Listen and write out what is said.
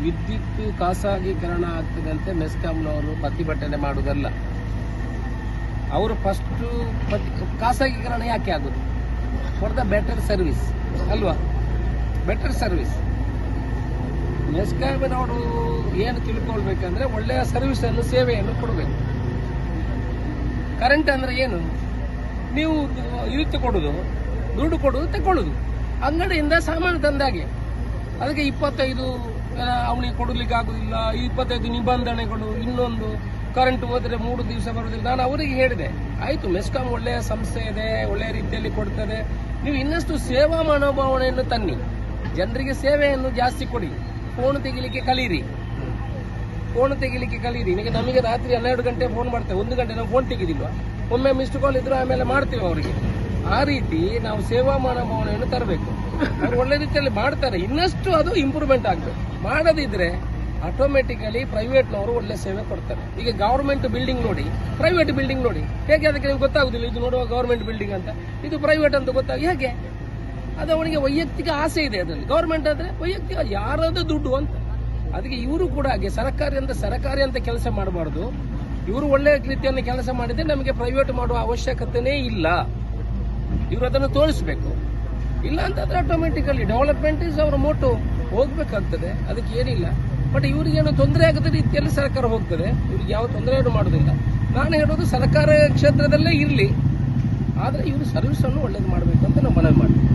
ವಿದ್ಯುತ್ ಖಾಸಗೀಕರಣ ಆಗ್ತದಂತೆ ಮೆಸ್ಕಾಂನವರು ಪ್ರತಿಭಟನೆ ಮಾಡುವುದಲ್ಲ. ಅವರು ಫಸ್ಟ್ ಖಾಸಗೀಕರಣ ಯಾಕೆ ಆಗುದು? ಫಾರ್ ದ ಬೆಟರ್ ಸರ್ವಿಸ್ ಅಲ್ವಾ? Better service. ಮೆಸ್ಕಾಂನವರು ಏನು ತಿಳ್ಕೊಳ್ಬೇಕಂದ್ರೆ ಒಳ್ಳೆಯ ಸರ್ವಿಸ್ ಅನ್ನು, ಸೇವೆಯನ್ನು ಕೊಡಬೇಕು. ಕರೆಂಟ್ ಅಂದ್ರೆ ಏನು? ನೀವು ಇದು ಕೊಡುದು, ದುಡ್ಡು ಕೊಡುದು, ತಗೊಳ್ಳುದು. ಅಂಗಡಿಯಿಂದ ಸಾಮಾನು ತಂದಾಗೆ ಅದಕ್ಕೆ 25 ಅವನಿಗೆ ಕೊಡಲಿಕ್ಕೆ ಆಗುದಿಲ್ಲ, 25 ನಿಬಂಧನೆಗಳು, ಇನ್ನೊಂದು ಕರೆಂಟ್ ಹೋದ್ರೆ 3 ದಿವಸ ಬರುವುದಿಲ್ಲ. ನಾನು ಅವರಿಗೆ ಹೇಳಿದೆ, ಆಯ್ತು ಮೆಸ್ಕಾಂ ಒಳ್ಳೆಯ ಸಂಸ್ಥೆ ಇದೆ, ಒಳ್ಳೆಯ ರೀತಿಯಲ್ಲಿ ಕೊಡ್ತದೆ, ನೀವು ಇನ್ನಷ್ಟು ಸೇವಾ ಮನೋಭಾವನೆಯನ್ನು ತನ್ನಿ, ಜನರಿಗೆ ಸೇವೆಯನ್ನು ಜಾಸ್ತಿ ಕೊಡಿ, ಫೋನ್ ತೆಗಿಲಿಕ್ಕೆ ಕಲೀರಿ. ಈಗ ನಮಗೆ ರಾತ್ರಿ 12 ಗಂಟೆ ಫೋನ್ ಮಾಡ್ತೇವೆ, 1 ಗಂಟೆ ನಾವು ಫೋನ್ ತೆಗಿದಿಲ್ವಾ? ಒಮ್ಮೆ ಮಿಸ್ಡ್ ಕಾಲ್ ಇದ್ರು ಆಮೇಲೆ ಮಾಡ್ತೇವೆ ಅವರಿಗೆ. ಆ ರೀತಿ ನಾವು ಸೇವಾ ಮನೋಭಾವನೆಯನ್ನು ತರಬೇಕು. ಅವ್ರು ಒಳ್ಳೆ ರೀತಿಯಲ್ಲಿ ಮಾಡ್ತಾರೆ, ಇನ್ನಷ್ಟು ಅದು ಇಂಪ್ರೂವ್ಮೆಂಟ್ ಆಗಬೇಕು. ಮಾಡದಿದ್ರೆ ಆಟೋಮೆಟಿಕಲಿ ಪ್ರೈವೇಟ್ನವರು ಒಳ್ಳೆ ಸೇವೆ ಕೊಡ್ತಾರೆ. ಈಗ ಗವರ್ಮೆಂಟ್ ಬಿಲ್ಡಿಂಗ್ ನೋಡಿ, ಪ್ರೈವೇಟ್ ಬಿಲ್ಡಿಂಗ್ ನೋಡಿ, ಹೇಗೆ ಅದಕ್ಕೆ ನಿಮ್ಗೆ ಗೊತ್ತಾಗುದಿಲ್ಲ ಇದು ನೋಡುವ ಗವರ್ಮೆಂಟ್ ಬಿಲ್ಡಿಂಗ್ ಅಂತ, ಇದು ಪ್ರೈವೇಟ್ ಅಂತ ಗೊತ್ತಾಗ ಹೇಗೆ? ಅದು ಅವನಿಗೆ ವೈಯಕ್ತಿಕ ಆಸೆ ಇದೆ ಅದರಲ್ಲಿ. ಗವರ್ಮೆಂಟ್ ಅಂದ್ರೆ ವೈಯಕ್ತಿಕ ಯಾರಾದ್ರೂ ದುಡ್ಡು ಅಂತ. ಅದಕ್ಕೆ ಇವರು ಕೂಡ ಹಾಗೆ ಸರಕಾರಿ ಅಂತ ಕೆಲಸ ಮಾಡಬಾರ್ದು. ಇವರು ಒಳ್ಳೆ ರೀತಿಯಲ್ಲಿ ಕೆಲಸ ಮಾಡಿದ್ರೆ ನಮಗೆ ಪ್ರೈವೇಟ್ ಮಾಡುವ ಅವಶ್ಯಕತೆನೇ ಇಲ್ಲ. ಇವರು ಅದನ್ನು ತೋರಿಸಬೇಕು. ಇಲ್ಲ ಅಂತಂದ್ರೆ ಆಟೋಮೆಟಿಕಲಿ ಡೆವಲಪ್ಮೆಂಟ್ ಇಸ್ ಅವರ ಮೋಟೋ, ಹೋಗ್ಬೇಕಾಗ್ತದೆ, ಅದಕ್ಕೆ ಏನಿಲ್ಲ. ಬಟ್ ಇವರಿಗೇನು ತೊಂದರೆ ಆಗದ ರೀತಿಯಲ್ಲಿ ಸರ್ಕಾರ ಹೋಗ್ತದೆ, ಇವ್ರಿಗೆ ಯಾವ ತೊಂದರೆ ಮಾಡೋದಿಲ್ಲ. ನಾನು ಹೇಳೋದು ಸರ್ಕಾರ ಕ್ಷೇತ್ರದಲ್ಲೇ ಇರಲಿ, ಆದರೆ ಇವರು ಸರ್ವಿಸ್ ಅನ್ನು ಒಳ್ಳೇದು ಮಾಡಬೇಕು ಅಂತ ನಾವು ಮನವಿ ಮಾಡ್ತೀವಿ.